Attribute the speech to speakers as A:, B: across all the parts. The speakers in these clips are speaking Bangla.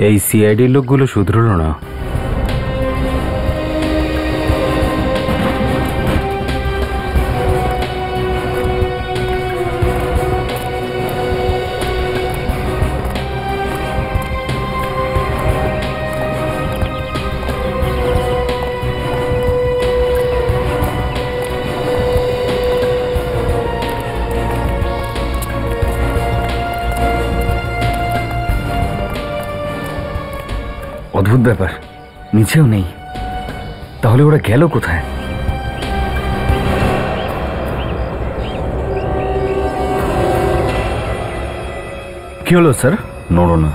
A: এই সিআইডির লোকগুলো শুধরলো না। অদ্ভুত ব্যাপার, নিচেও নেই। তাহলে ওরা গেল কোথায়? কি হলো স্যার? নড়ো না।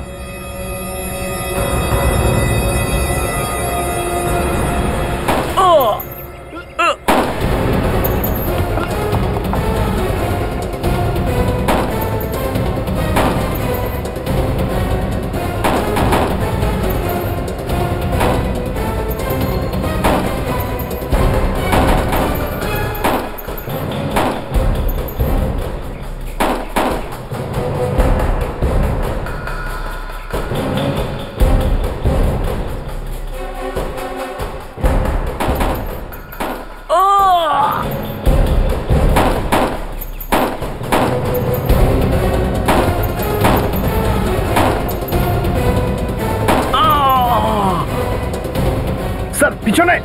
A: স্যার পিছনে।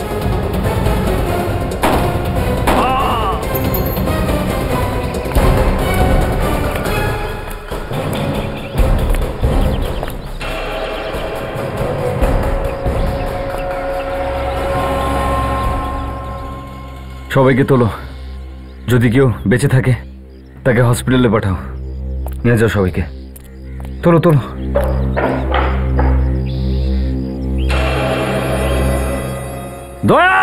A: সবাইকে তোলো, যদি কেউ বেঁচে থাকে তাকে হসপিটালে পাঠাও। নিয়ে যাও সবাইকে, তোলো তোলো। দয়া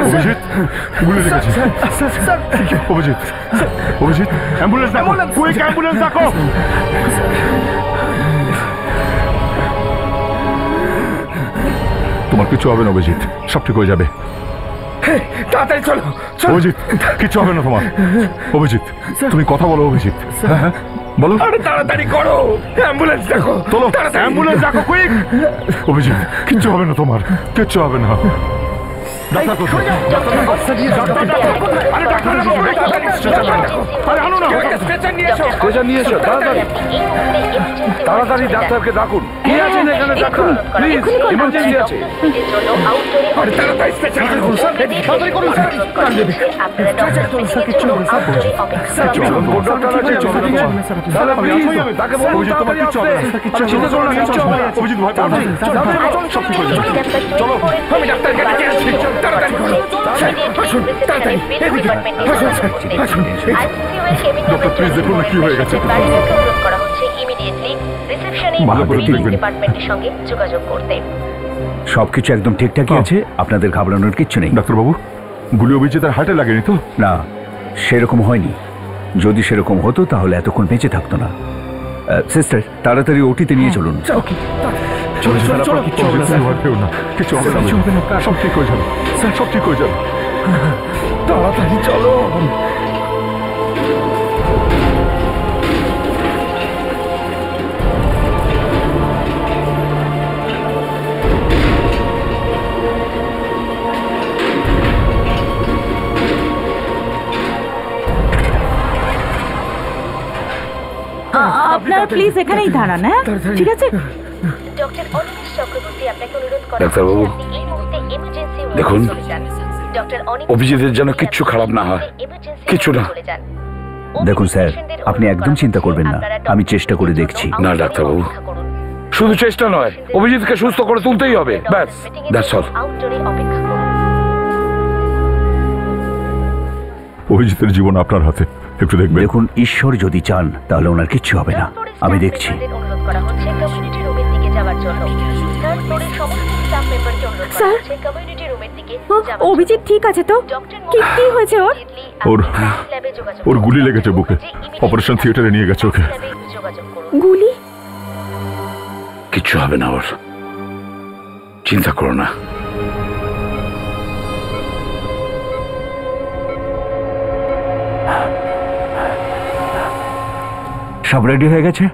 A: অভিজিৎ, অভিজিৎ, অভিজিৎ, অ্যাম্বুলেন্স ডাকো, কুইক অ্যাম্বুলেন্স ডাকো। তোমার কিছু হবে না অভিজিৎ, সব ঠিক হয়ে যাবে। তাড়াতাড়ি চলো অভিজিৎ, কিছু হবে না তোমার। অভিজিৎ তুমি কথা বলো অভিজিৎ। হ্যাঁ হ্যাঁ বলো। আরে তাড়াতাড়ি করো, অ্যাম্বুলেন্স ডাকো, তোলো অ্যাম্বুলেন্স ডাকো কুইক। অভিজিৎ কিচ্ছু হবে না তোমার, কিচ্ছু হবে না। তাড়াতাড়ি ডাক্তারকে ডাকুন। কি আছেন এখানে ডাক্তার? প্লিজ, ইমার্জেন্সি আছে। চলো আমি ডাক্তারকে ডেকে আসছি। ডক্টর প্লিজ দেখুন না কি হয়ে গেছে।
B: সবকিছু একদম ঠিকঠাকই আছে, আপনাদের ঘাবড়ানোর কিচ্ছু নেই।
C: ডাক্তারবাবু গুলি অভিজিতের হার্টে লাগেনি তো?
B: না, সেরকম হয়নি। যদি সেরকম হতো তাহলে এতক্ষণ বেঁচে থাকতো না। সিস্টার তাড়াতাড়ি ওটিতে নিয়ে চলুন।
C: কিছু হবে না, সব ঠিক হয়ে যাবে, সব ঠিক হয়ে যাবে।
B: তাড়াতাড়ি চলো।
D: আপনারা প্লিজ এখানেই দাঁড়ান। হ্যাঁ ঠিক আছে।
E: ডাক্তারবাবু দেখুন, অভিজিতের যেন কিচ্ছু খারাপ না হয়, কিছু না।
B: দেখুন স্যার, আপনি একদম চিন্তা করবেন না, আমি চেষ্টা করে দেখছি।
E: না ডাক্তারবাবু, শুধু চেষ্টা নয়, অভিজিৎকে সুস্থ করে তুলতেই হবে, ব্যাস, দ্যাটস অল।
C: অভিজিতের জীবন আপনার হাতে, একটু দেখবেন।
B: দেখুন, ঈশ্বর যদি চান তাহলে ওনার কিচ্ছু হবে না, আমি দেখছি।
D: স্যার, অভিজিৎ ঠিক আছে তো? কি হয়েছে ওর?
A: ওর গুলি লেগেছে বুকে। অপারেশন থিয়েটারে নিয়ে গেছে ওকে।
D: গুলি?
E: কিচ্ছু হবে না ওর, চিন্তা করো না।
B: সব রেডি হয়ে গেছে,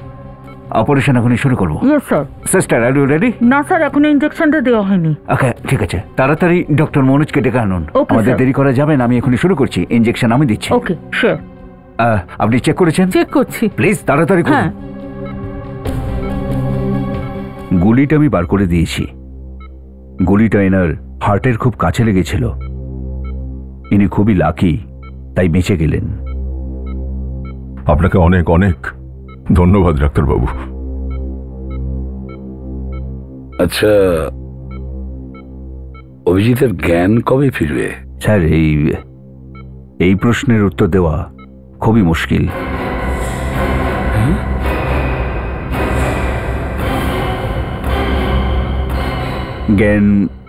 B: অপারেশন এখনই শুরু করবো।
D: Yes sir.
B: Sister are you ready?
D: না স্যার, এখনো ইনজেকশনটা দেওয়া হয়নি।
B: ওকে, ঠিক আছে, তাড়াতাড়ি ডক্টর মনোজকে ডেকে আনুন।
D: Okay,
B: আমাদের
D: sir.
B: দেরি করা যাবে না, আমি এখনই শুরু করছি। ইনজেকশন আমি দিচ্ছি।
D: ওকে, শিওর।
B: আপনি চেক করেছেন?
D: চেক করছি।
B: প্লিজ তাড়াতাড়ি করুন।
D: হ্যাঁ।
B: গুলিটা আমি বার করে দিয়েছি। গুলিটা এনার হার্টের খুব কাছে লেগেছিল। ইনি খুবই লাকি, তাই বেঁচে গেলেন।
A: আপনাকে অনেক অনেক ধন্যবাদ ডাক্তারবাবু।
E: আচ্ছা, অভিজিতের জ্ঞান কবে ফিরবে?
B: স্যার, এই প্রশ্নের উত্তর দেওয়া খুবই মুশকিল। জ্ঞান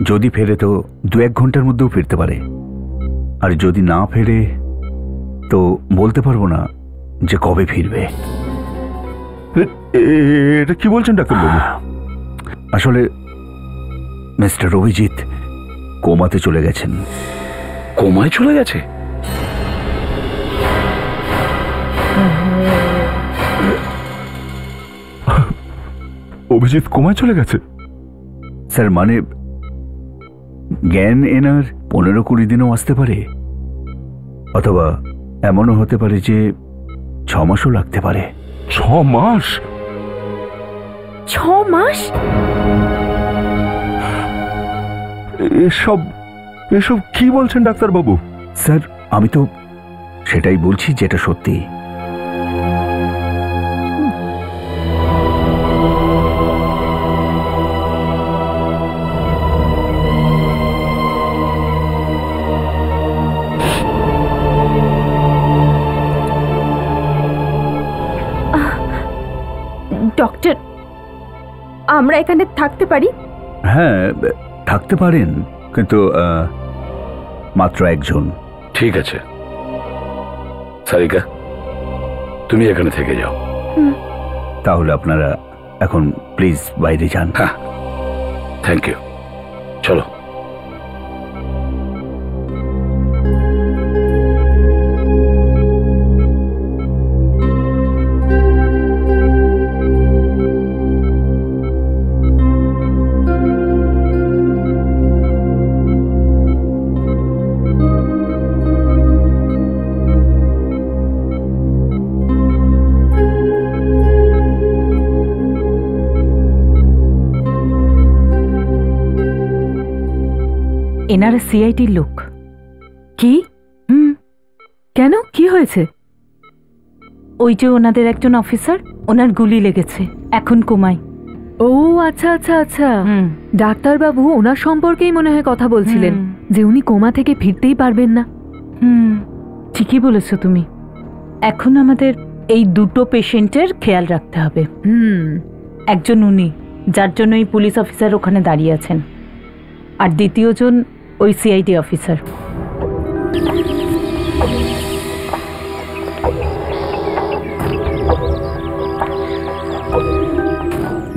B: যদি ফেরে তো 2-1 ঘন্টার মধ্যেও ফিরতে পারে, আর যদি না ফেরে তো বলতে পারবো না যে কবে ফিরবে।
A: এটা কি বলছেন ডাক্তারবাবু?
B: আসলে মিস্টার অভিজিৎ কোমাতে চলে গেছেন।
E: কোমায় চলে গেছে?
A: অভিজিৎ কোমায় চলে গেছে?
B: স্যার, মানে জ্ঞান এনার 15-20 দিনও আসতে পারে, অথবা এমনও হতে পারে যে 6 মাসও লাগতে পারে।
A: 6 মাস?
D: 6 মাস?
A: এসব কি বলছেন ডাক্তারবাবু?
B: স্যার, আমি তো সেটাই বলছি যেটা সত্যি।
D: ডক্টর, আমরা এখানে থাকতে পারি?
B: হ্যাঁ, থাকতে পারেন, কিন্তু মাত্র একজন।
E: ঠিক আছে সারিকা, তুমি এখানে থেকে যাও।
B: তাহলে আপনারা এখন প্লিজ বাইরে যান।
E: হ্যাঁ, থ্যাংক ইউ। চলো।
D: এনারা সিআইডির লোক।
F: কি? কেন, কি হয়েছে?
D: ওই যে ওনাদের একজন অফিসার, ওনার গুলি লেগেছে, এখন কোমায়।
F: ও আচ্ছা আচ্ছা আচ্ছা, ডাক্তারবাবু ওনার সম্পর্কেই মনে হয় কথা বলছিলেন, যে উনি কোমা থেকে ফিরতেই পারবেন না।
D: ঠিকই বলেছো তুমি। এখন আমাদের এই দুটো পেশেন্টের খেয়াল রাখতে হবে। একজন উনি, যার জন্য এই পুলিশ অফিসার ওখানে দাঁড়িয়ে আছেন, আর দ্বিতীয়জন ওই সিআইডি অফিসার।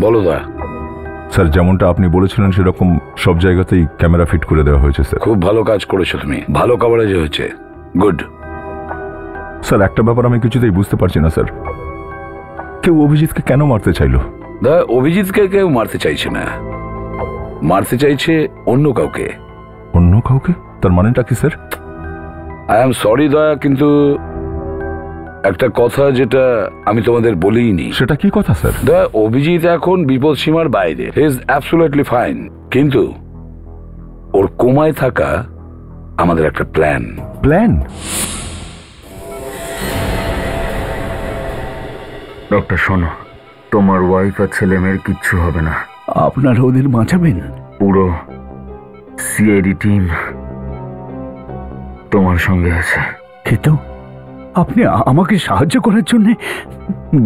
E: বলো দা।
A: স্যার, যেমনটা আপনি বলেছিলেন সেরকম সব জায়গাতেই ক্যামেরা ফিট করে দেওয়া হয়েছে স্যার।
E: খুব ভালো কাজ করেছো তুমি, ভালো কভারেজ হয়েছে, গুড।
A: স্যার, একটা ব্যাপার আমি কিছুতেই বুঝতে পারছি না স্যার, কেউ অভিজিৎকে কেন মারতে চাইলো?
E: দা, অভিজিৎকে কেউ মারতে চাইছে না, মারতে চাইছে অন্য কাউকে।
A: অন্য কাউকে? তার মানেটা কি স্যার?
E: আই এম সরি দয়া, কিন্তু একটা কথা যেটা আমি তোমাদের বলিনি।
A: সেটা কি কথা স্যার?
E: দয়া, অভিজিৎ এখন বিপদ সীমার বাইরে, হি ইজ অ্যাবসলিউটলি ফাইন, কিন্তু ওর কোমায় থাকা আমাদের একটা প্ল্যান।
A: প্ল্যান?
G: ডক্টর শোনো, তোমার ওয়াইফ আর ছেলে মেয়ের কিচ্ছু হবে না।
B: আপনারা ওদের বাঁচাবেন?
G: পুরো সিআইডি টিম তোমার সঙ্গে আছে।
B: কিন্তু আপনি আমাকে সাহায্য করার জন্য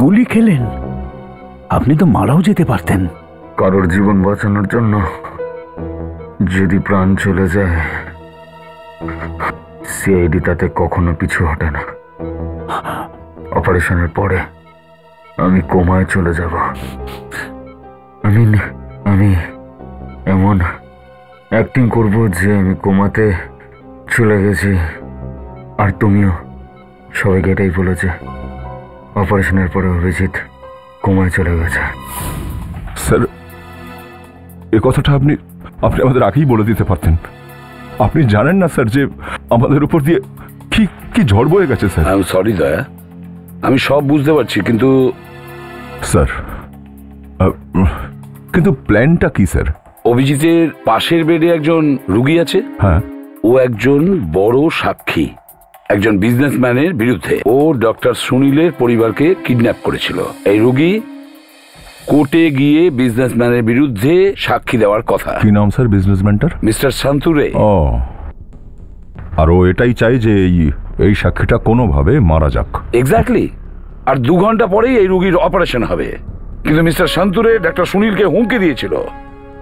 B: গুলি খেলেন, আপনি তো মারাও যেতে পারতেন।
G: কারোর জীবন বাঁচানোর জন্য যদি প্রাণ চলে যায়, সিআইডি তাতে কখনো পিছু হটে না। অপারেশনের পরে আমি কোমায় চলে যাব। আমি এমন অ্যাক্টিং করব যে আমি কোমাতে চলে গেছি, আর তুমিও সবাইকে এটাই বলেছে অপারেশনের পরে অভিজিৎ কোমায় চলে গেছে।
A: স্যার, এ কথাটা আপনি আমাদের আগেই বলে দিতে পারতেন। আপনি জানেন না স্যার যে আমাদের উপর দিয়ে কি কি ঝড় বয়ে গেছে স্যার।
E: আমি সরি দয়া, আমি সব বুঝতে পারছি, কিন্তু
A: স্যার কিন্তু প্ল্যানটা কি স্যার?
E: অভিজিতের পাশের বেডে একজন রুগী আছে।
A: হ্যাঁ,
E: ও একজন বড় সাক্ষী, একজন বিজনেসম্যানের বিরুদ্ধে। ও ডক্টর সুনীলের পরিবারকে কিডন্যাপ করেছিল। এই রুগী কোর্টে গিয়ে বিজনেসম্যানের বিরুদ্ধে সাক্ষী দেওয়ার কথা।
A: কি নাম স্যার বিজনেসম্যানটার?
E: মিস্টার শান্তুরে।
A: ও, আর ও এটাই চাই যে এই সাক্ষীটা কোনোভাবে মারা যাক।
E: এক্স্যাক্টলি। আর 2 ঘন্টা পরেই এই রুগীর অপারেশন হবে। কিন্তু মিস্টার শান্তুরে ডক্টর সুনীলকে হুমকি দিয়েছিল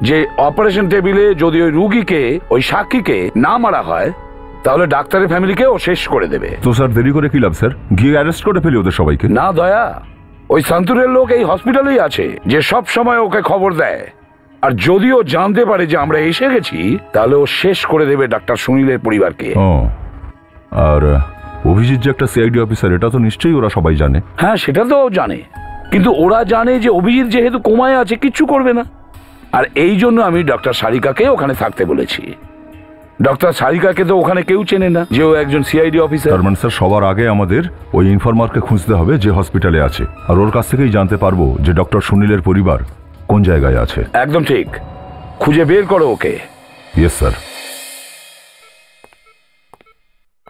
E: যে অপারেশন টেবিলে যদি ওই রুগীকে, ওই সাক্ষীকে না মারা হয়, তাহলে ডাক্তারের ফ্যামিলিকে ও শেষ করে দেবে।
A: তো স্যার দেরি করে কি লাভ স্যার? গিয়ে অ্যারেস্ট করে ফেলি ওদের সবাইকে।
E: না দয়া, ওই শান্তুরের লোক এই হসপিটালেই আছে যে সব সময় ওকে খবর দেয়। আর যদিও জানতে পারে যে আমরা এসে গেছি, তাহলে ও শেষ করে দেবে ডাক্তার সুনীলের পরিবারকে।
A: ও, আর অভিজিৎ যে একটা সিআইডি অফিসার, এটা তো নিশ্চয়ই ওরা সবাই জানে।
E: হ্যাঁ, সেটা তো জানে, কিন্তু ওরা জানে যে অভিজিৎ যেহেতু কোমায় আছে কিচ্ছু করবে না। আর এই জন্য আমি ডক্টর সারিকাকে ওখানে থাকতে বলেছি। ডক্টর সারিকাকে তো ওখানে কেউ চেনে না যে ও একজন সিআইডি অফিসার।
A: তার মানে স্যার সবার আগে আমাদের ওই ইনফরমারকে খুঁজতে হবে যে হসপিটালে আছে, আর ওর কাছ থেকেই জানতে পারবো যে ডক্টর সুনীলের পরিবার কোন জায়গায় আছে।
E: একদম ঠিক, খুঁজে বের করো ওকে।
A: Yes sir.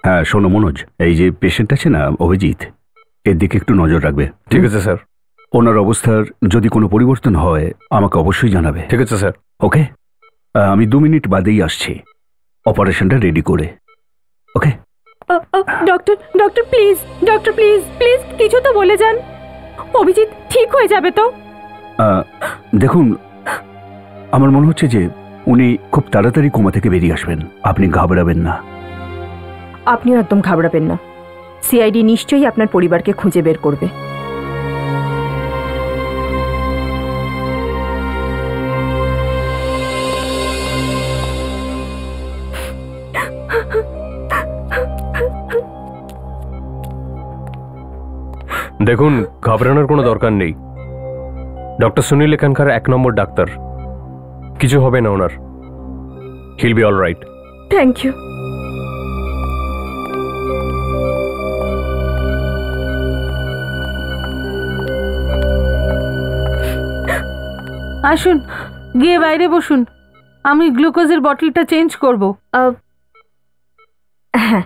B: হ্যাঁ শোনো মনোজ, এই যে পেশেন্ট আছে না অভিজিৎ, এর দিকে একটু নজর রাখবে।
H: ঠিক আছে স্যার।
B: ওনার অবস্থার যদি কোনো পরিবর্তন হয় আমাকে অবশ্যই জানাবে।
H: ঠিক আছে স্যার।
B: ওকে, আমি 2 মিনিট বাদেই আসছি অপারেশনটা রেডি করে। Okay
D: doctor, doctor please, doctor please please কিছু তো বলে যান। অভিজিৎ ঠিক হয়ে যাবে তো?
B: দেখুন, আমার মনে হচ্ছে যে উনি খুব তাড়াতাড়ি কোমা থেকে বেরিয়ে আসবেন। আপনি ঘাবড়াবেন না।
I: আপনিও একদম ঘাবড়াবেন না। সিআইডি নিশ্চয়ই আপনার পরিবারকে খুঁজে বের করবে।
H: দেখুন, ঘাবড়ানোর কোনো দরকার নেই। ডক্টর সুনীল এখানকার 1 নম্বর ডাক্তার, কিছু হবে না ওনার। He'll be all right.
I: Thank you.
D: আসুন, গিয়ে বাইরে বসুন, আমি গ্লুকোজের বটলটা চেঞ্জ করব।
I: হ্যাঁ।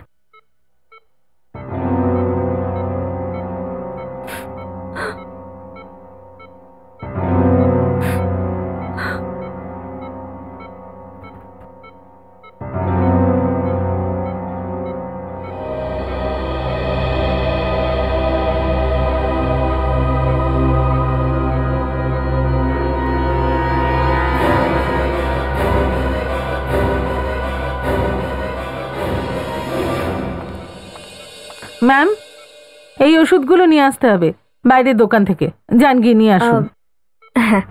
D: ম্যাম, এই ওষুধগুলো নিয়ে আসতে হবে বাইরের দোকান থেকে। যান, গিয়ে নিয়ে আসুন।
I: হ্যাঁ।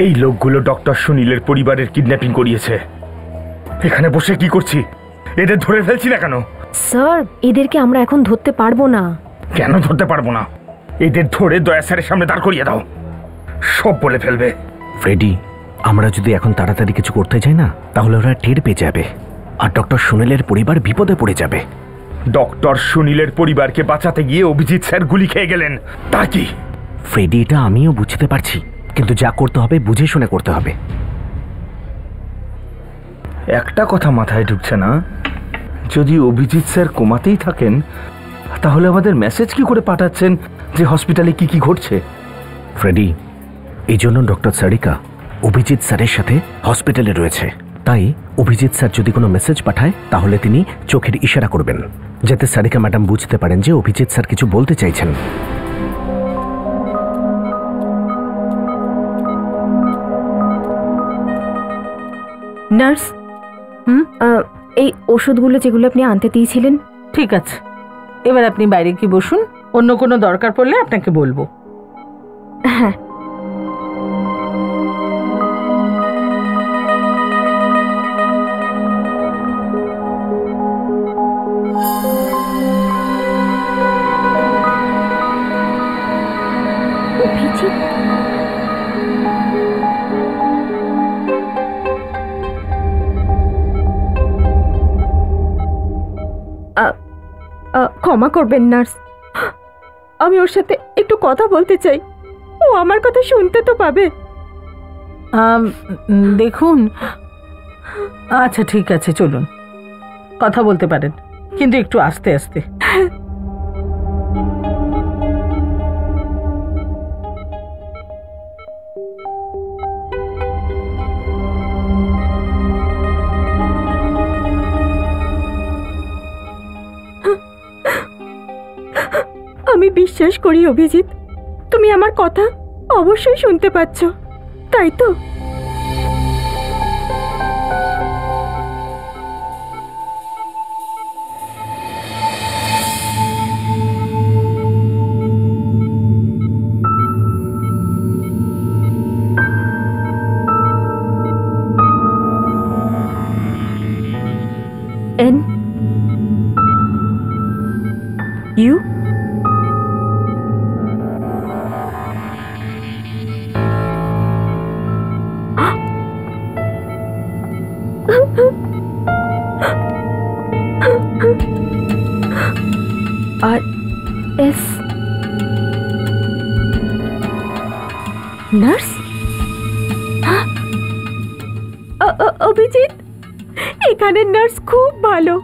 C: এই লোকগুলো ডক্টর সুনীলের পরিবারের কিডন্যাপিং করিয়েছে। এখানে বসে কি করছি? এদের ধরে ফেলছি না কেন?
I: স্যার, এদেরকে আমরা এখন ধরতে পারবো না।
C: কেন ধরতে পারবো না? এদের ধরে দয়া স্যারের সামনে দাঁড় করিয়ে দাও, সব বলে ফেলবে।
J: ফ্রেডি, আমরা যদি এখন তাড়াতাড়ি কিছু করতে চাই না, তাহলে ওরা টের পেয়ে যাবে আর ডক্টর সুনীলের পরিবার বিপদে পড়ে যাবে।
C: ডক্টর সুনীলের পরিবারকে বাঁচাতে গিয়ে অভিজিৎ স্যার গুলি খেয়ে গেলেন, তার কি?
J: ফ্রেডি, এটা আমিও বুঝতে পারছি, কিন্তু যা করতে হবে বুঝে শুনে করতে হবে।
C: একটা কথা মাথায় ঢুকছে না, যদি অভিজিৎ স্যার কোমাতেই থাকেন, তাহলে আমাদের মেসেজ কি করে পাঠাচ্ছেন যে হসপিটালে কি কি ঘটছে?
J: ফ্রেডি, এই জন্য ডক্টর সারিকা অভিজিৎ স্যারের সাথে হসপিটালে রয়েছে। তাই অভিজিৎ স্যার যদি কোনো মেসেজ পাঠায়, তাহলে তিনি চোখের ইশারা করবেন, যাতে সারিকা ম্যাডাম বুঝতে পারেন যে অভিজিৎ স্যার কিছু বলতে চাইছেন।
I: নার্স, এই ওষুধগুলো যেগুলো আপনি আনতে দিয়েছিলেন।
D: ঠিক আছে, এবার আপনি বাইরে কি বসুন, অন্য কোনো দরকার পড়লে আপনাকে বলবো।
I: হ্যাঁ। ক্ষমা করবেন নার্স, আমি ওর সাথে একটু কথা বলতে চাই। ও আমার কথা শুনতে তো পাবে।
D: দেখুন, আচ্ছা ঠিক আছে, চলুন, কথা বলতে পারেন, কিন্তু একটু আস্তে আস্তে।
I: আমি বিশ্বাস করি অভিজিৎ, তুমি আমার কথা অবশ্যই শুনতে পাচ্ছ, তাই তো? N U R S nurse. Abhijit, এখানের নার্স খুব ভালো,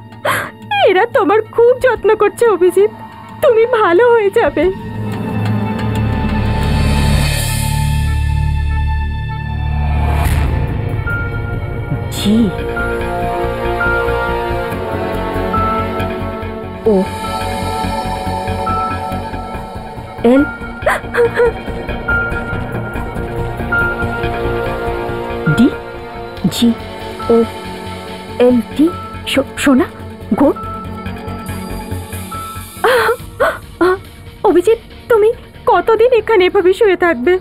I: এরা তোমার খুব যত্ন করছে অভিজিৎ, তুমি ভালো হয়ে যাবে। জি ও এল ডি জি ও এল টি। সোনা গো। অভিজিৎ, তুমি কতদিন এখানে এভাবে শুয়ে থাকবে?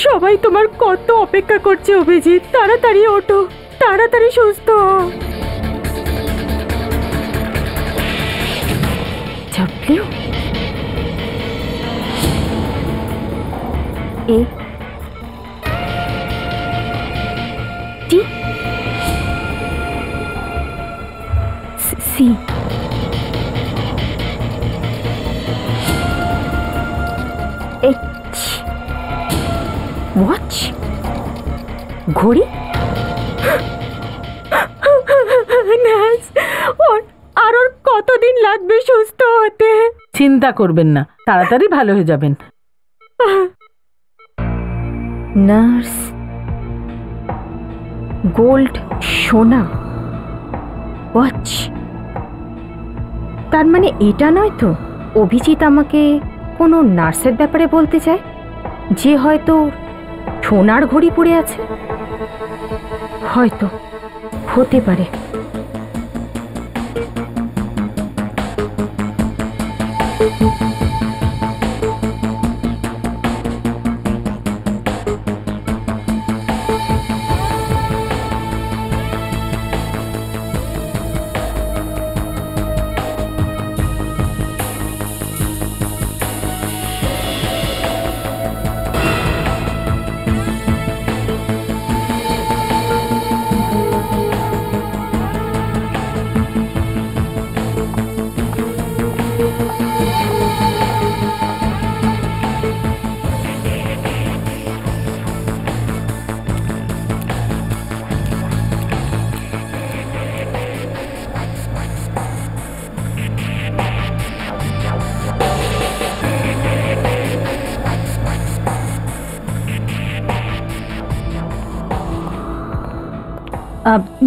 I: সবাই তোমার কত অপেক্ষা করছে অভিজিৎ, তাড়াতাড়ি ওঠো, তাড়াতাড়ি সুস্থ হও। W A T C H watch ঘড়ি। নার্স, আর ওর কতদিন লাগবে সুস্থ হতে?
D: চিন্তা করবেন না, তাড়াতাড়ি ভালো হয়ে যাবেন।
I: নার্স, গোল্ড, সোনা, ওয়াচ, তার মানে এটা নয় তো অভিজিৎ আমাকে কোনো নার্সের ব্যাপারে বলতে চায়, যে হয়তো সোনার ঘড়ি পরে আছে? হয়তো, হতে পারে।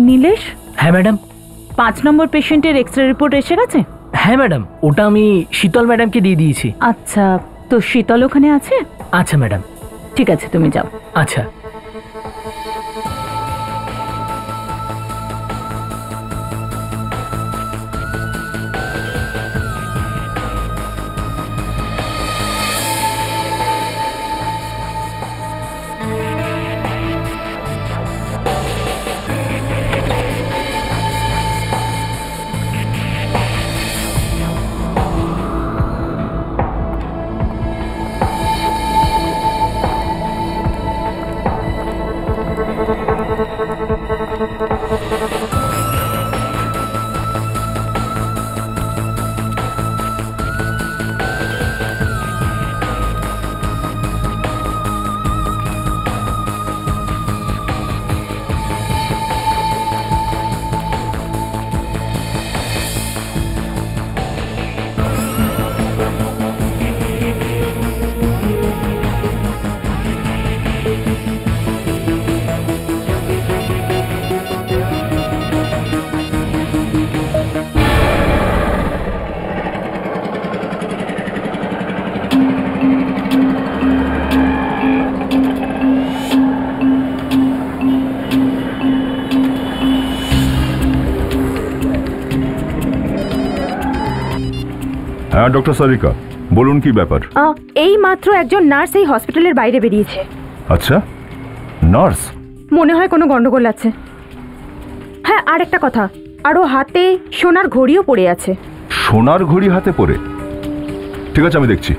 D: নীলেশ,
J: হ্যাঁ ম্যাডাম।
D: 5 নম্বর পেশেন্টের এক্সরে রিপোর্ট এসে গেছে?
J: হ্যাঁ ম্যাডাম, ওটা আমি শীতল ম্যাডামকে দিয়ে দিয়েছি।
D: আচ্ছা, তো শীতল ওখানে আছে?
J: আচ্ছা ম্যাডাম।
D: ঠিক আছে, তুমি যাও।
J: আচ্ছা।
A: হ্যাঁ ডক্টর সারিকা, বলুন কি ব্যাপার?
I: এই মাত্র একজন নার্স এই হসপিটালের বাইরে বেরিয়েছে।
A: আচ্ছা, নার্স?
I: মনে হয় কোনো গন্ডগোল আছে। হ্যাঁ, আর একটা কথা, আরও হাতে সোনার ঘড়িও পড়ে আছে।
A: সোনার ঘড়ি হাতে পড়ে? ঠিক আছে, আমি দেখছি।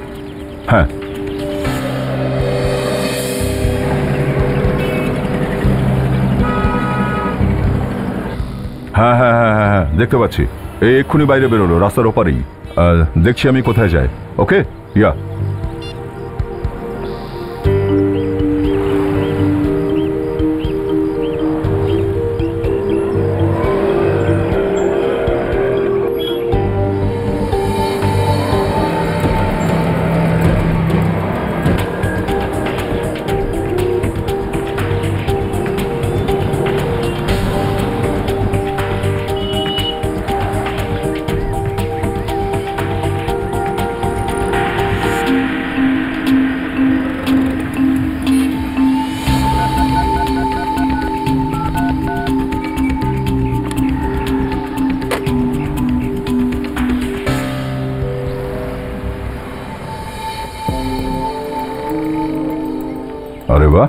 A: হ্যাঁ হ্যাঁ হ্যাঁ হ্যাঁ হ্যাঁ হ্যাঁ, দেখতে পাচ্ছি। এই এক্ষুনি বাইরে বেরোলো, রাস্তার ওপারেই। দেখছি আমি কোথায় যায়। ওকে, ইয়া। আরে বাহ,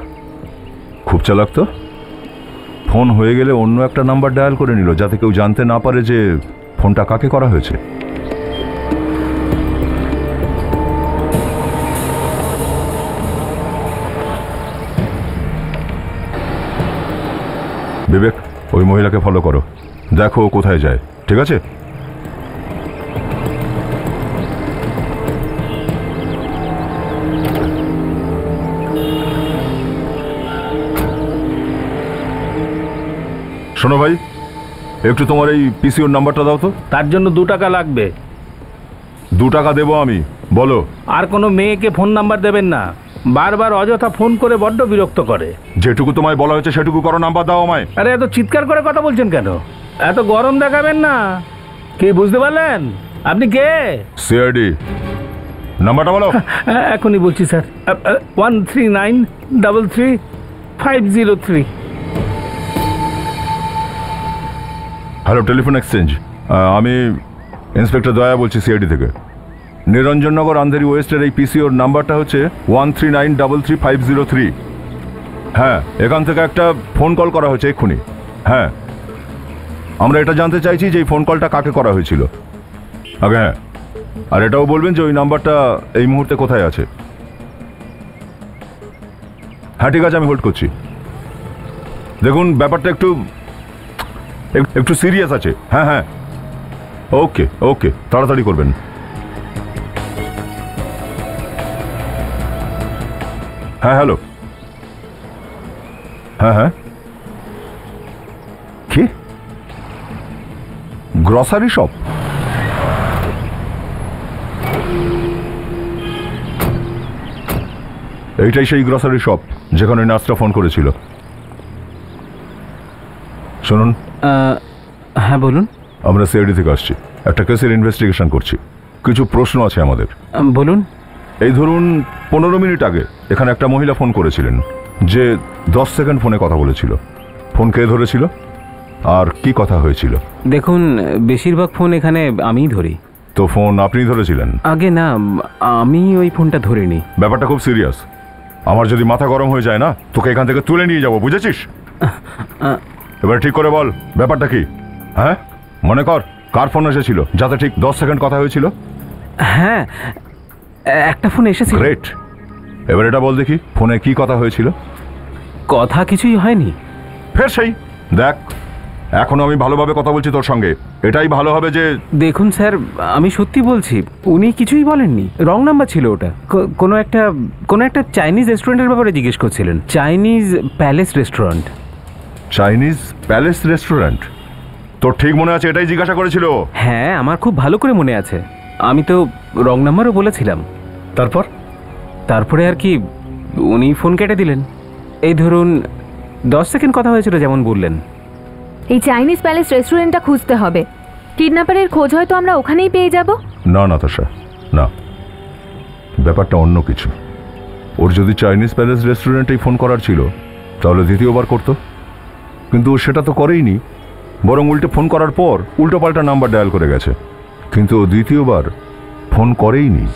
A: খুব চালাক তো। ফোন হয়ে গেলে অন্য একটা নাম্বার ডায়াল করে নিল, যাতে কেউ জানতে না পারে যে ফোনটা কাকে করা হয়েছে। বিবেক, ওই মহিলাকে ফলো করো, দেখো ও কোথায় যায়। ঠিক আছে? শোনো ভাই, একটু তোমার এই পিসিওর নাম্বারটা দাও তো।
K: তার জন্য 2 টাকা লাগবে।
A: 2 টাকা দেবো আমি, বলো।
K: আর কোনো মেয়েকে ফোন নাম্বার দেবেন না, বারবার অযথা ফোন করে বড্ড বিরক্ত করে।
A: যেটুকু তোমায় বলা হয়েছে সেটুকু করো, নাম্বার দাও আমায়।
K: আরে এত চিৎকার করে কথা বলছেন কেন? এত গরম দেখাবেন না। কি বুঝতে পারলেন? আপনি কে?
A: সিআইডি। নাম্বারটা বলো।
K: এখনই বলছি স্যার। 139333503।
A: Hello, telephone exchange. আমি ইন্সপেক্টর দয়া বলছি সিআইডি থেকে। নিরঞ্জননগর আন্ধেরি ওয়েস্টের এই পিসিওর নাম্বারটা হচ্ছে 139333503। হ্যাঁ, এখান থেকে একটা ফোন কল করা হয়েছে এক্ষুনি। হ্যাঁ, আমরা এটা জানতে চাইছি যে এই ফোন কলটা কাকে করা হয়েছিল আগে। হ্যাঁ, আর এটাও বলবেন যে ওই নাম্বারটা এই মুহূর্তে কোথায় আছে। হ্যাঁ ঠিক আছে, আমি হোল্ড করছি। দেখুন, ব্যাপারটা একটু একটু সিরিয়াস আছে। হ্যাঁ হ্যাঁ, ওকে ওকে, তাড়াতাড়ি করবেন। হ্যাঁ হ্যালো। হ্যাঁ হ্যাঁ, কি গ্রসারি শপ? এইটাই সেই গ্রসারি শপ যেখানে নার্সটা ফোন করেছিল। শুনুন,
J: হ্যাঁ বলুন।
A: আমরা সিআইডি থেকে আসছি, একটা কেসের ইনভেস্টিগেশন করছি। কিছু প্রশ্ন আছে আমাদের।
J: বলুন।
A: এই ধরুন 15 মিনিট আগে এখানে একটা মহিলা ফোন করেছিলেন, যে 10 সেকেন্ড ফোনে কথা বলেছিল। ফোন কে ধরেছিল আর কি কথা হয়েছিল?
J: দেখুন, বেশিরভাগ ফোন এখানে আমিই ধরি।
A: তো ফোন আপনি ধরেছিলেন?
J: আগে না, আমি ওই ফোনটা ধরিনি।
A: ব্যাপারটা খুব সিরিয়াস। আমার যদি মাথা গরম হয়ে যায় না, তোকে এখান থেকে তুলে নিয়ে যাবো, বুঝেছিস? এবার ঠিক করে বল, ব্যাপারটা কি? হ্যাঁ, মনে কর কার ফোন এসেছিল যাতে ঠিক 10 সেকেন্ড কথা হয়েছিল?
J: হ্যাঁ, একটা ফোন এসেছিল।
A: গ্রেট। এবার এটা বল দেখি, ফোনে কি কথা হয়েছিল?
J: কথা কিছুই হয়নি।
A: ফের সেই দেখ, এখনো আমি ভালোভাবে কথা বলছি তোর সঙ্গে, এটাই ভালো হবে যে...
J: দেখুন স্যার, আমি সত্যি বলছি, উনি কিছুই বলেননি। রং নাম্বার ছিল ওটা। কোনো একটা চাইনিজ রেস্টুরেন্টের ব্যাপারে জিজ্ঞেস করছিলেন। Chinese palace restaurant.
A: Chinese palace restaurant? তোর ঠিক মনে আছে এটাই জিজ্ঞাসা করেছিল?
J: হ্যাঁ, আমার খুব ভালো করে মনে আছে। আমি তো রং নাম্বারও বলেছিলাম। তারপরে আর কি, উনি ফোন কেটে দিলেন। এই ধরুন 10 সেকেন্ড কথা হয়েছিল যেমন বললেন।
F: এই চাইনিজ প্যালেস রেস্টুরেন্টটা খুঁজতে হবে। কিডন্যাপারের খোঁজ হয়তো আমরা ওখানেই পেয়ে যাব।
A: না নাতাশা, না, ব্যাপারটা অন্য কিছু। ওর যদি চাইনিজ প্যালেস রেস্টুরেন্টেই ফোন করার ছিল তাহলে দ্বিতীয়বার করতো, কিন্তু ও সেটা তো করেইনি। বরং উল্টে ফোন করার পর উল্টো পাল্টা নাম্বার ডায়াল করে গেছে, কিন্তু ও দ্বিতীয়বার ফোন করেইনি।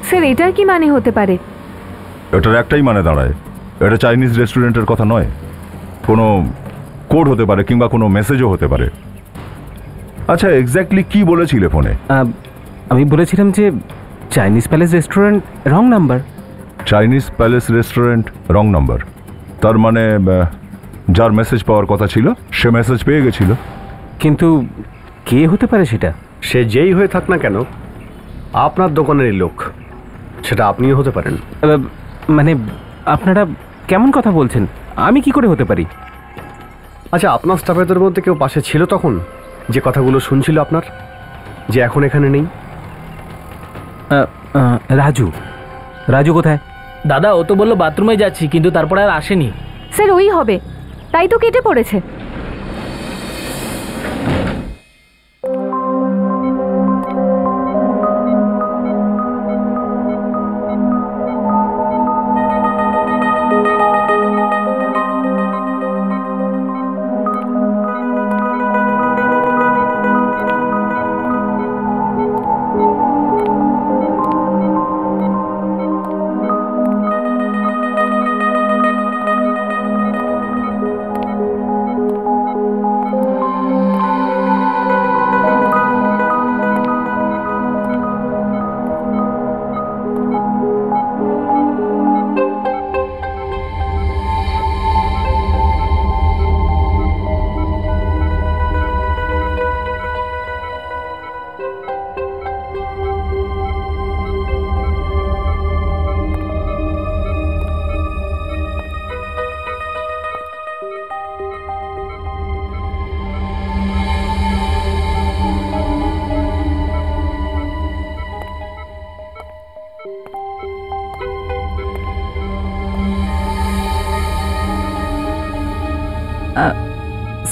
F: স্যার, এটার কি মানে হতে পারে?
A: এটার একটাই মানে দাঁড়ায়, এটা চাইনিজ রেস্টুরেন্টের কথা নয়। কোনো কোড হতে পারে কিংবা কোনো মেসেজও হতে পারে। আচ্ছা, এক্স্যাক্টলি কি বলেছিলে ফোনে?
J: আমি বলেছিলাম যে Chinese palace restaurant wrong number.
A: Chinese palace restaurant wrong number, তার মানে যার মেসেজ পাওয়ার কথা ছিল সে মেসেজ পেয়ে গেছিল।
J: কিন্তু কে হতে পারে সেটা?
L: সে যেই হয়ে থাক না কেন, আপনার দোকানেরই লোক, সেটা আপনিও হতে পারেন।
J: মানে আপনারা কেমন কথা বলছেন? আমি কি করে হতে পারি?
L: আচ্ছা, আপনার স্টাফেদের মধ্যে কেউ পাশে ছিল তখন, যে কথাগুলো শুনছিল আপনার, যে এখন এখানে নেই?
J: রাজু কোথায়?
K: দাদা, ও তো বললো বাথরুমে যাচ্ছি, কিন্তু তারপরে আর আসেনি।
F: স্যার, ওই হবে, তাই তো কেটে পড়েছে।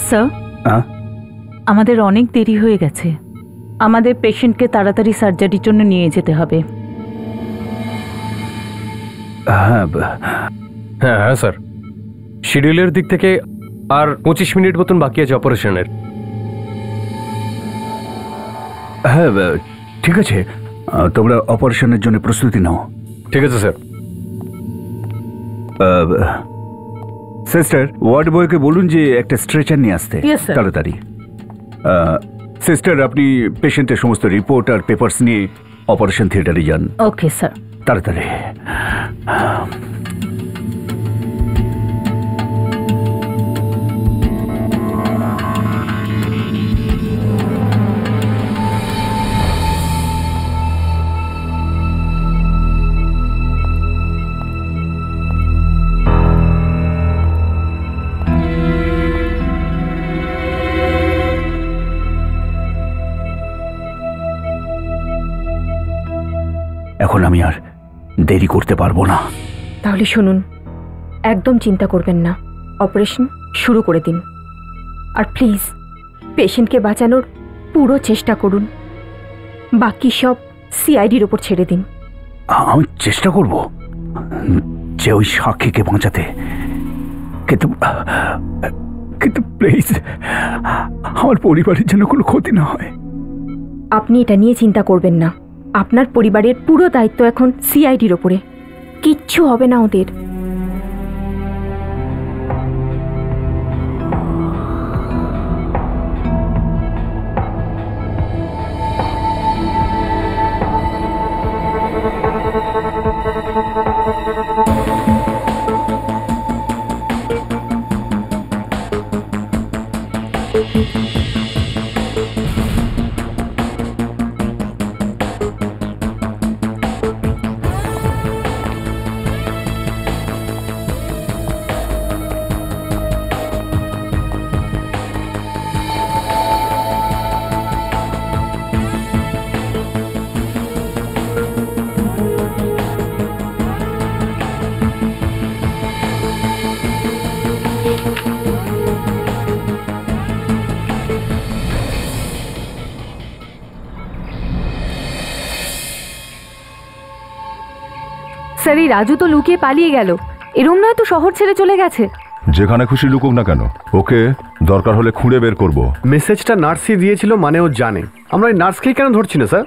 D: স্যার, আমাদের অনেক দেরি হয়ে গেছে। আমাদের পেশেন্টকে তাড়াতাড়ি সার্জারির জন্য নিয়ে যেতে হবে।
H: হ্যাঁ হ্যাঁ স্যার, শিডিউলের দিক থেকে আর 25 মিনিট মতন বাকি আছে অপারেশনের।
B: হ্যাঁ ঠিক আছে, তোমরা অপারেশনের জন্য প্রস্তুতি নাও।
H: ঠিক আছে স্যার।
B: সিস্টার, ওয়ার্ড বয়কে বলুন যে একটা স্ট্রেচার নিয়ে আসতে তাড়াতাড়ি। সিস্টার, আপনি পেশেন্টের সমস্ত রিপোর্ট আর পেপারস নিয়ে অপারেশন থিয়েটারে যান।
D: Okay sir.
B: তাড়াতাড়ি। তখন আমি আর দেরি করতে পারবো না।
I: তাহলে শুনুন, একদম চিন্তা করবেন না, অপারেশন শুরু করে দিন। আর প্লিজ পেশেন্টকে বাঁচানোর পুরো চেষ্টা করুন, বাকি সব সিআইডির ওপর ছেড়ে দিন।
B: আমি চেষ্টা করব যে ওই সাক্ষীকে বাঁচাতে, কিন্তু কিন্তু প্লিজ আমার পরিবারের জন্য কোনো ক্ষতি না হয়।
I: আপনি এটা নিয়ে চিন্তা করবেন না, আপনার পরিবারের পুরো দায়িত্ব এখন সিআইডির ওপরে, কিচ্ছু হবে না ওদের।
F: স্যার, এই রাজু তো লুকিয়ে পালিয়ে গেল, এরম নয় তো শহর ছেড়ে চলে গেছে।
A: যেখানে খুশি লুকুক না কেন, ওকে দরকার হলে খুঁড়ে বের করব।
L: মেসেজটা নার্সই দিয়েছিল, মানে ও জানে। আমরা ওই নার্সকেই কেন ধরছি না স্যার?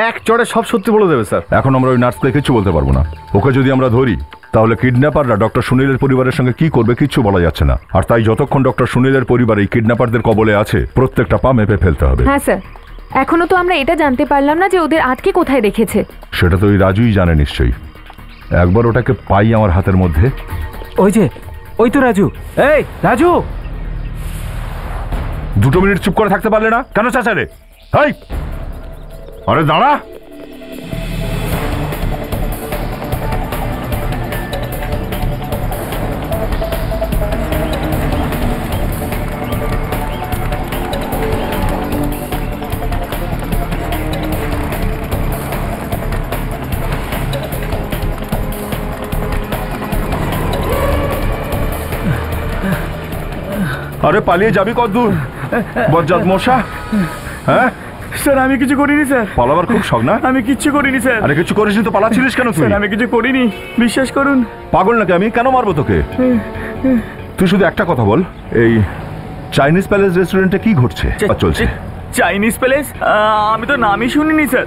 L: এক চড়ে সব সত্যি বলে দেবে স্যার।
A: এখন আমরা ওই নার্সকে কিছু বলতে পারবো না। ওকে যদি আমরা ধরি তাহলে কিডন্যাপাররা ডক্টর সুনীলের পরিবারের সঙ্গে কি করবে কিচ্ছু বলা যাচ্ছে না। আর তাই যতক্ষণ ডক্টর সুনীলের পরিবার এই কিডন্যাপারদের কবলে আছে, প্রত্যেকটা পা মেপে ফেলতে হবে।
F: হ্যাঁ স্যার, এখনো তো আমরা এটা জানতে পারলাম না যে ওদের আটকে কোথায় রেখেছে।
A: সেটা তো ওই রাজুই জানে নিশ্চয়ই। একবার ওটাকে পাই আমার হাতের মধ্যে।
K: ওই যে, ওই তো রাজু। এই রাজু,
A: 2 মিনিট চুপ করে থাকতে পারলে না কেন চাচারে? হাই, আরে দাঁড়া। আরে পালিয়ে যাবি কতদূর বজ্জাত মশা? হ্যাঁ
K: স্যার আমি কিছু করিনি স্যার।
A: পালাবার খুব শখ না?
K: আমি কিচ্ছু করিনি স্যার।
A: আরে কিছু করিসনি তো পালাচ্ছিলিস কেন তুই?
K: স্যার আমি কিছু করিনি, বিশ্বাস করুন।
A: পাগল নাকি আমি? কেন মারবো তোকে? তুই শুধু একটা কথা বল, এই চাইনিজ প্যালেস রেস্টুরেন্টে কি ঘটছে চলছে?
K: Chinese palace? আমি তো নামই শুনিনি স্যার।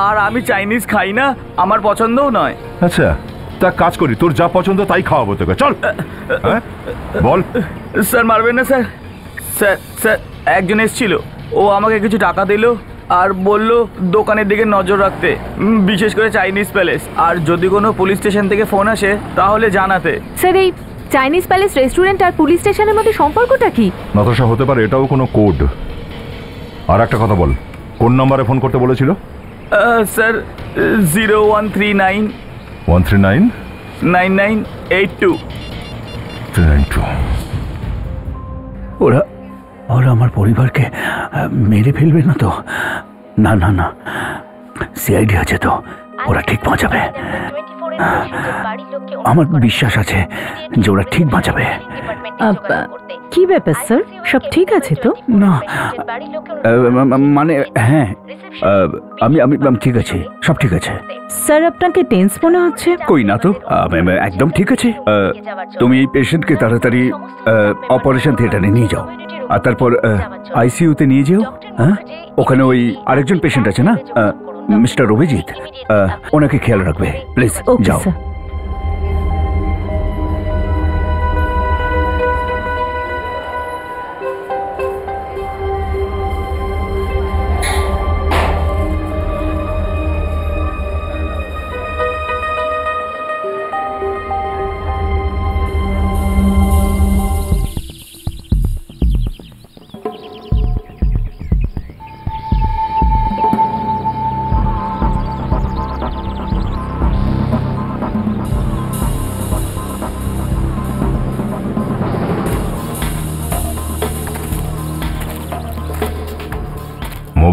K: আর আমি চাইনিজ খাই না, আমার পছন্দও নয়।
A: আচ্ছা, তা কাজ করি, তোর যা পছন্দ তাই খাওয়াবো তোকে। চল। হ্যাঁ বল।
K: স্যার মারবেন না স্যার। স্যার স্যার একজন এসেছিল, ও আমাকে কিছু টাকা দিল আর বলল দোকানের দিকে নজর রাখতে, বিশেষ করে চাইনিজ প্যালেস। আর যদি কোনো পুলিশ স্টেশন থেকে ফোন আসে তাহলে জানাতে।
F: স্যার, এই চাইনিজ প্যালেস রেস্টুরেন্ট আর পুলিশ স্টেশনের মধ্যে সম্পর্কটা কি?
A: নাতাশা, হতে পারে এটাও কোনো কোড। আর একটা কথা বল, কোন নম্বরে ফোন করতে বলেছিল?
K: স্যার 0139
A: 139
K: 9982
A: 392।
B: ওরা ওরা আমার পরিবারকে মেরে ফেলবে না তো? না না না, সিআইডি আছে তো, ওরা ঠিক বাঁচাবে। আমার বিশ্বাস আছে যে ওরা ঠিক বাঁচাবে।
D: কি ব্যাপার স্যার, সব ঠিক আছে তো?
B: না মানে হ্যাঁ, আমি আমি ঠিক আছে, সব ঠিক আছে।
D: স্যার আপনাকে টেন্স মনে হচ্ছে।
B: কই না তো, একদম ঠিক আছে। তুমি এই পেশেন্টকে তাড়াতাড়ি অপারেশন থিয়েটারে নিয়ে যাও, আর তারপর আইসিইউতে নিয়ে যেও। হ্যাঁ, ওখানে ওই আরেকজন পেশেন্ট আছে না, মিস্টার অভিজিৎ, ওনাকে খেয়াল রাখবে প্লিজ। যাও।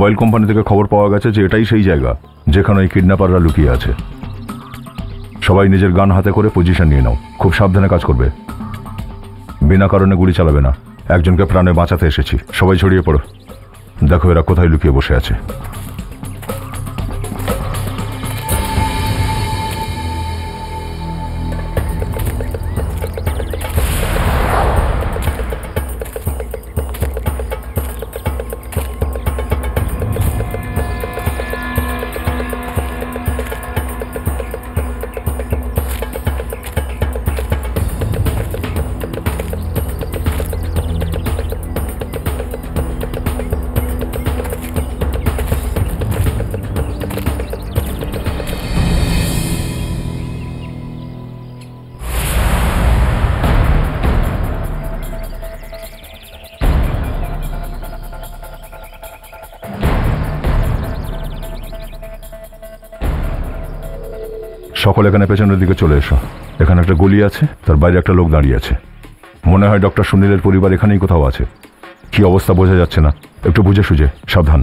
A: মোবাইল কোম্পানি থেকে খবর পাওয়া গেছে যে এটাই সেই জায়গা যেখানে ওই কিডন্যাপাররা লুকিয়ে আছে। সবাই নিজের গান হাতে করে পজিশন নিয়ে নাও, খুব সাবধানে কাজ করবে, বিনা কারণে গুলি চালাবে না। একজনকে প্রাণে বাঁচাতে এসেছি, সবাই ছড়িয়ে পড়ো, দেখো এরা কোথায় লুকিয়ে বসে আছে। সকল এখানে পেছনের দিকে চলে এসো। এখানে একটা গলি আছে, তার বাইরে একটা লোক দাঁড়িয়ে আছে। মনে হয় ডক্টর সুনীলের পরিবার এখানেই কোথাও আছে। কি অবস্থা বোঝা যাচ্ছে না, একটু বুঝে সুঝে সাবধান।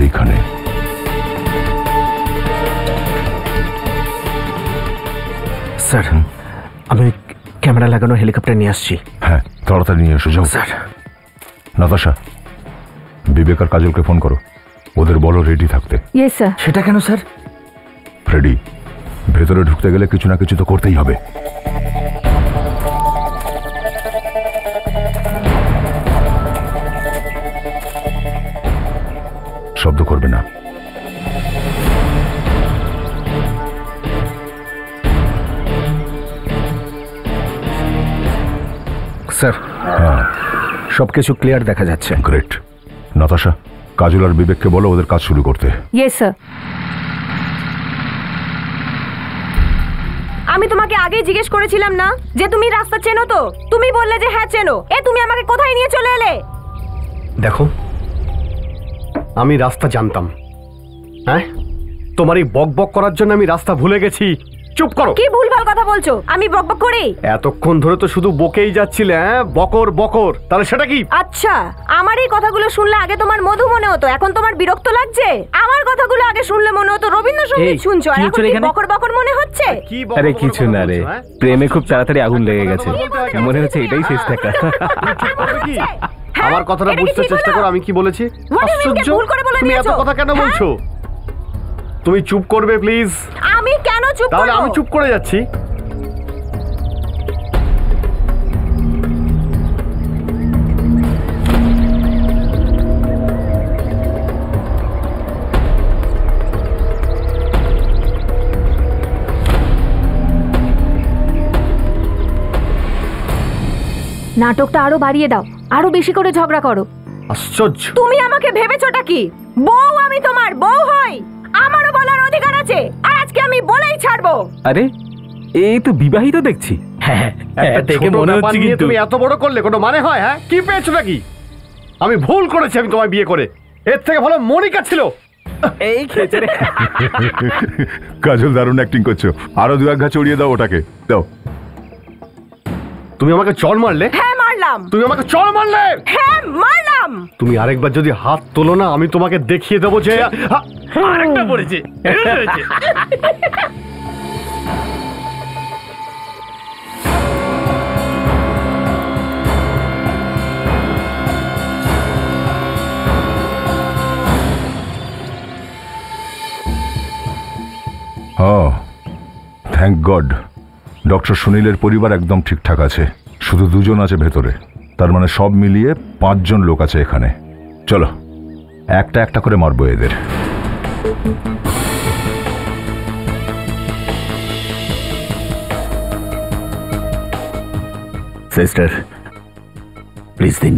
A: এইখানে
J: স্যার, আমি ক্যামেরা লাগানো হেলিকপ্টার নিয়ে আসছি।
A: হ্যাঁ, তাড়াতাড়ি নিয়ে এসো, যাও।
J: স্যার।
A: নাতাশা, বিবেক আর কাজলকে ফোন করো, ওদের বলো রেডি থাকতে।
I: Yes sir.
C: সেটা কেন স্যার?
A: রেডি, ভেতরে ঢুকতে গেলে কিছু না কিছু তো করতেই হবে। শব্দ করবে না।
J: স্যার,
A: হ্যাঁ,
J: সবকিছু ক্লিয়ার দেখা যাচ্ছে।
A: গ্রেট। নাতাশা, কাজল আর বিবেককে বলো ওদের কাজ শুরু করতে।
I: Yes sir. আমি তোমাকে আগেই জিজ্ঞেস করেছিলাম না যে তুমি রাস্তা চেনো তো? তুমি বললে যে হ্যাঁ চেনো। তুমি আমাকে কোথায় নিয়ে চলে এলে?
L: দেখো, আমি রাস্তা জানতাম। হ্যাঁ, তোমার এই বক বক করার জন্য আমি রাস্তা ভুলে গেছি। চুপ করো।
I: কি ভুলভাল কথা বলছো? আমি বকবক করি?
L: এতক্ষণ ধরে তো শুধু বকেই যাচ্ছিলে। হ্যাঁ, বকর বকর, তাহলে সেটা কি?
I: আচ্ছা, আমার এই কথাগুলো শুনলে আগে তোমার মধু মনে হতো, এখন তোমার বিরক্ত লাগছে? আমার কথাগুলো আগে শুনলে মনে হতো রবীন্দ্রসঙ্গীত শুনছো, আর এখন কি বকর বকর মনে হচ্ছে?
H: আরে কিছু না রে, প্রেমে খুব তাড়াতাড়ি আগুন লেগে গেছে, মনে হচ্ছে এটাই শেষ দেখা।
L: আমার কথাটা বুঝতে চেষ্টা করো, আমি কি বলেছি। আশ্চর্য, তুমি এত কথা কেন বলছো? তুমি চুপ করবে প্লিজ?
I: আমি কেন চুপ করব?
L: তাহলে আমি চুপ করে যাচ্ছি।
I: নাটকটা আরো বাড়িয়ে দাও, আরো বেশি করে ঝগড়া করো।
L: আশ্চর্য,
I: তুমি আমাকে ভেবেছোটা কি? বউ, আমি তোমার বউ হই, আমারও বলার অধিকার আছে, আর আজকে আমি বলেই ছাড়বো।
H: আরে এই তো বিবাহিত দেখছি।
L: হ্যাঁ, দেখে মনে হচ্ছে কিন্তু তুমি এত বড় করলে কোনো মানে হয়? হ্যাঁ, কি পেয়েছো নাকি? আমি ভুল করেছি, আমি তোমায় বিয়ে করে। এর থেকে ভালো মনিকা ছিল।
H: এই খেচে রে।
A: কাজল দারুণ অ্যাক্টিং করছো, আরো দু এক ঘা চড়িয়ে দাও ওটাকে, দাও।
L: তুমি আমাকে চড় মারলে?
I: হ্যাঁ মারলাম।
L: তুমি আমাকে চড় মারলে?
I: হ্যাঁ মারলাম।
L: তুমি আরেকবার যদি হাত তোলো না, আমি তোমাকে দেখিয়ে দেবো যে
K: আরেকটা পড়েছে।
A: থ্যাংক গড, ডক্টর সুনীলের পরিবার একদম ঠিকঠাক আছে, শুধু দুজন আছে ভেতরে। তার মানে সব মিলিয়ে 5 জন লোক আছে এখানে। চলো একটা একটা করে মারবো এদের।
B: সিস্টার, প্লিজ দিন।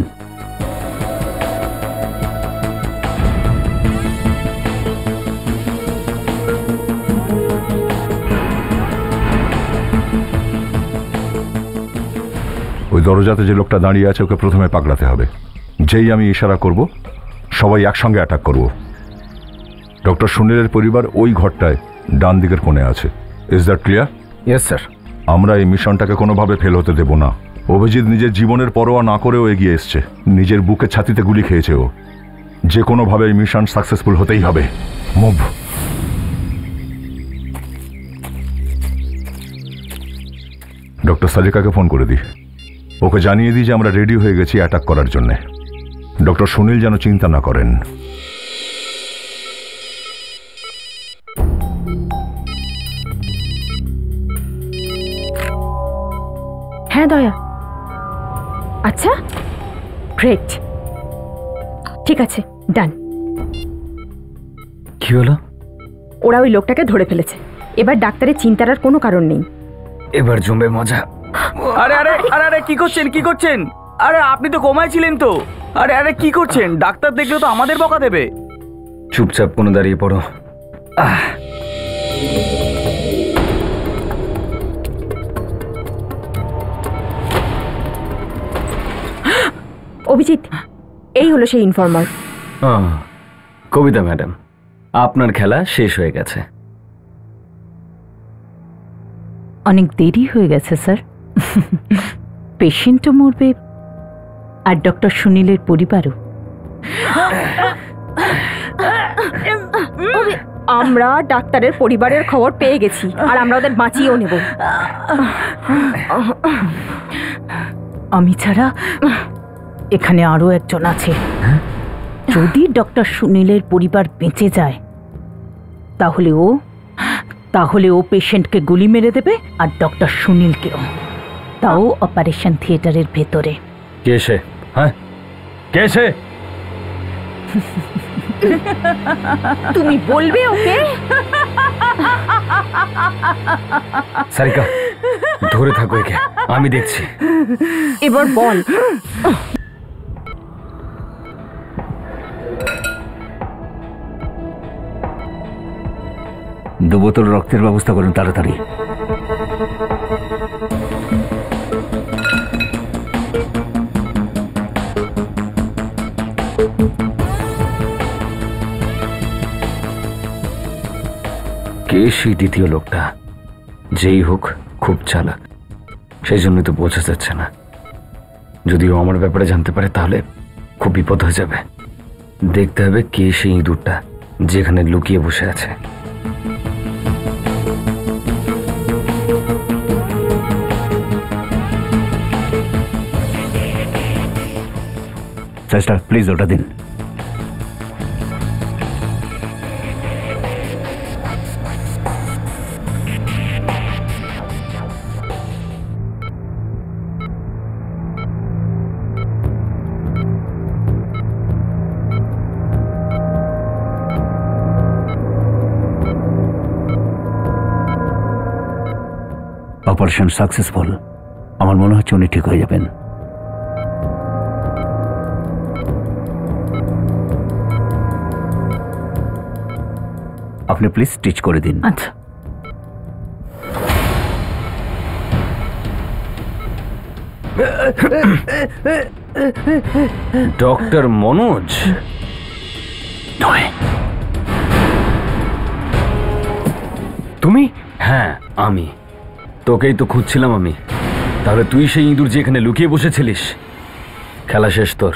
A: ওই দরজাতে যে লোকটা দাঁড়িয়ে আছে ওকে প্রথমে পাকড়াতে হবে। যেই আমি ইশারা করব সবাই একসঙ্গে অ্যাটাক করব। ডক্টর সুনীলের পরিবার ওই ঘরটায় ডান দিকের কোণে আছে। Is that clear?
C: Yes sir.
A: আমরা এই মিশনটাকে কোনোভাবে ফেল হতে দেব না। অভিজিৎ নিজের জীবনের পরোয়া না করেও এগিয়ে এসছে, নিজের বুকে ছাতিতে গুলি খেয়েছে ও। যে কোনোভাবে এই মিশন সাকসেসফুল হতেই হবে। মুভ। ডক্টর সারিকাকে ফোন করে দিই, ওকে জানিয়ে দিই যে আমরা রেডি হয়ে গেছি অ্যাটাক করার জন্যে। ডক্টর সুনীল যেন চিন্তা না করেন।
I: হ্যাঁ দয়া। আচ্ছা, গ্রেট, ঠিক আছে, ডান।
J: কি হলো?
I: ওরা ওই লোকটাকে ধরে ফেলেছে। এবার ডাক্তারের চিন্তার আর কোনো কারণ নেই।
J: এবার জমবে মজা।
K: আরে আরে আরে আরে কি করছেন, কি করছেন? আরে আপনি তো কোমায় ছিলেন তো। আরে আরে কি করছেন? ডাক্তার দেখলে তো আমাদের বকা দেবে।
J: চুপচাপ কোনো দাঁড়িয়ে পড়ো।
I: অভিজিৎ, এই হলো সেই ইনফর্মার।
J: কবিতা ম্যাডাম, আপনার খেলা শেষ হয়ে গেছে।
D: অনেক দেরি হয়ে গেছে স্যার। পেশেন্টও মরবে আর ডক্টর সুনীলের পরিবারও।
I: আমরা ডাক্তারের পরিবারের খবর পেয়ে গেছি আর আমরা ওদের বাঁচিয়েও নেব।
D: আমি ছাড়া এখানে আরো একজন আছে। যদি ডক্টর সুনীলের পরিবার বেঁচে যায় তাহলে ও পেশেন্টকে গুলি মেরে দেবে আর ডক্টর সুনীলকেও, তাও অপারেশন থিয়েটারের ভেতরে।
J: কে সে? হ্যাঁ, কে সে?
I: তুমি বলবে ওকে?
J: সারিকা, ধরে থাকো একে, আমি দেখছি।
I: এবার বল।
B: দু বোতল রক্তের ব্যবস্থা করুন তাড়াতাড়ি।
J: কে সেই দ্বিতীয় লোকটা? যেই হোক, খুব চালাক, সেই জন্যই তো বোঝা যাচ্ছে না। যদিও আমার ব্যাপারে জানতে পারে তাহলে খুব বিপদ হয়ে যাবে। দেখতে হবে কে সেই ইঁদুরটা যেখানে লুকিয়ে বসে আছে।
B: সিস্টার, প্লিজ ওটা দিন। Operation successful. আমার মনে হচ্ছে উনি ঠিক হয়ে যাবেন। আপনি প্লিজ স্টিচ করে দিন।
D: আচ্ছা।
J: ডক্টর মনোজ?
B: নয়।
J: তুমি? হ্যাঁ, আমি। তোকেই তো খুঁজছিলাম আমি। তাহলে তুই সেই ইঁদুর যেখানে লুকিয়ে বসেছিলিস। খেলা শেষ তোর।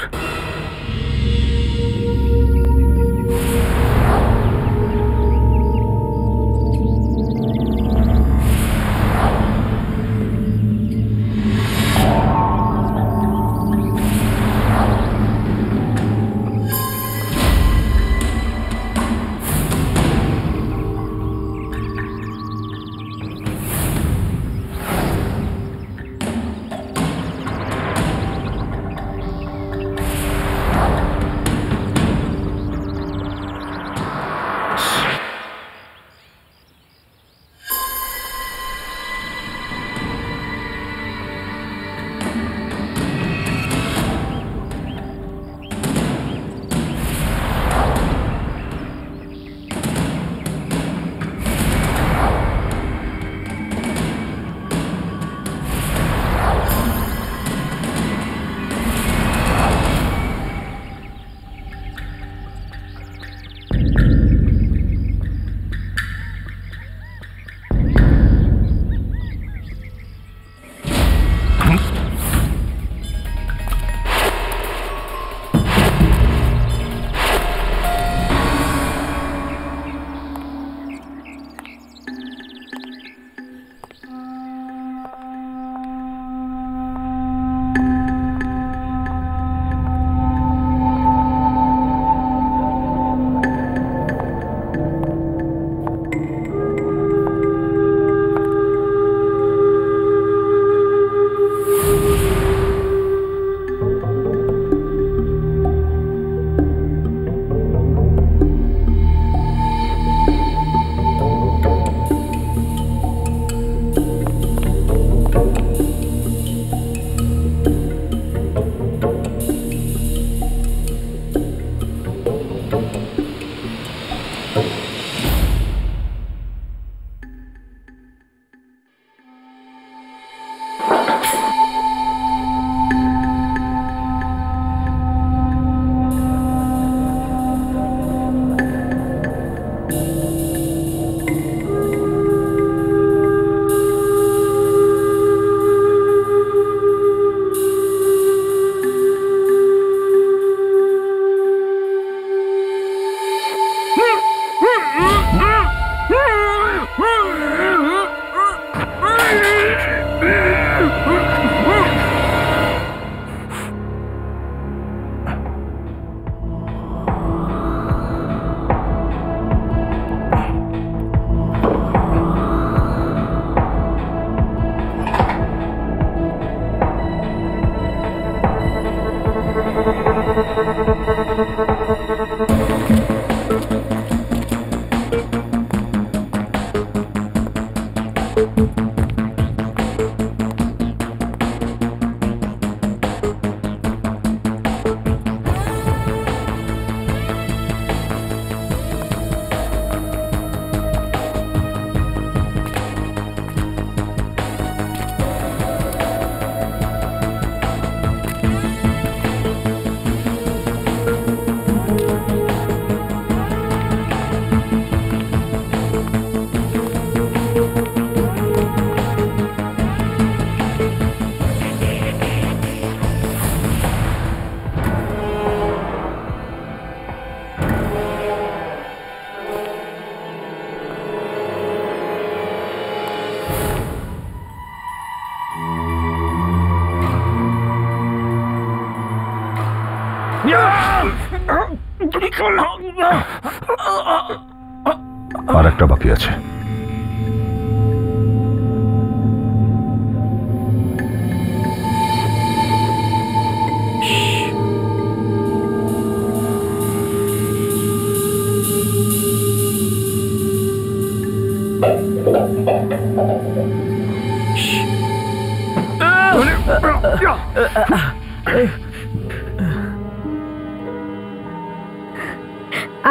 A: আর একটা বাকি আছে।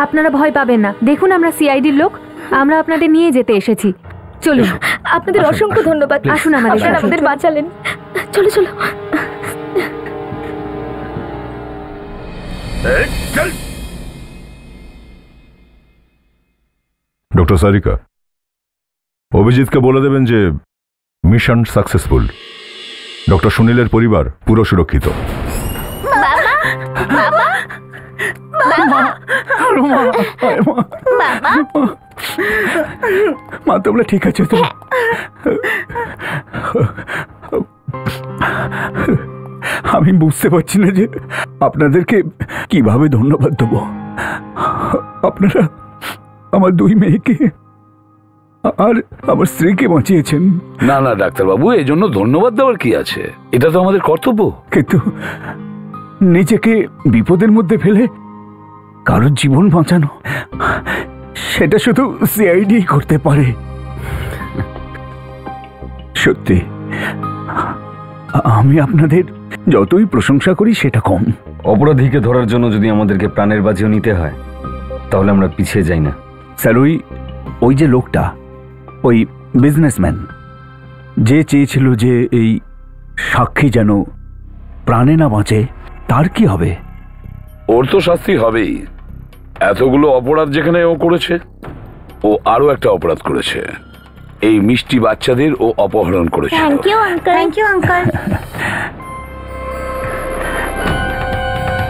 F: আপনারা ভয় পাবেন না, দেখুন আমরা সিআইডির লোক, আমরা আপনাদের নিয়ে যেতে এসেছি। চলুন।
I: আপনাদের অসংখ্য ধন্যবাদ।
F: আসুন আমাদের সাথে।
I: আমাদের বাঁচালেন। চলো চলো।
A: ডক্টর সারিকা, অভিজিৎকে বলে দেবেন যে মিশন সাকসেসফুল। ডক্টর সুনীলের পরিবার পুরো সুরক্ষিত।
B: মা তোমরা ঠিক আছে তো? আমি বুঝতে পারছি না যে আপনাদেরকে কিভাবে ধন্যবাদ দেবো। আপনারা আমার 2 মেয়েকে আর আমার স্ত্রীকে বাঁচিয়েছেন।
E: না না ডাক্তারবাবু, এই জন্য ধন্যবাদ দেওয়ার কি আছে, এটা তো আমাদের কর্তব্য।
B: কিন্তু নিজেকে বিপদের মধ্যে ফেলে কারোর জীবন বাঁচানো, সেটা শুধু সিআইডি করতে পারে। সত্যি আমি আপনাদের যতই প্রশংসা করি সেটা কম।
G: অপরাধীকে ধরার জন্য যদি আমাদেরকে প্রাণের বাজিও নিতে হয় তাহলে আমরা পিছিয়ে যাই না।
B: স্যার, ওই যে লোকটা, ওই বিজনেসম্যান যে চেয়েছিল যে এই সাক্ষী যেন প্রাণে না বাঁচে, তার কি হবে?
E: ওর তো শাস্তি হবেই। এতগুলো অপরাধ যেখানে ও করেছে, ও আরো একটা অপরাধ করেছে। এই মিষ্টি বাচ্চাদের ও অপহরণ করেছে।
I: Thank you uncle.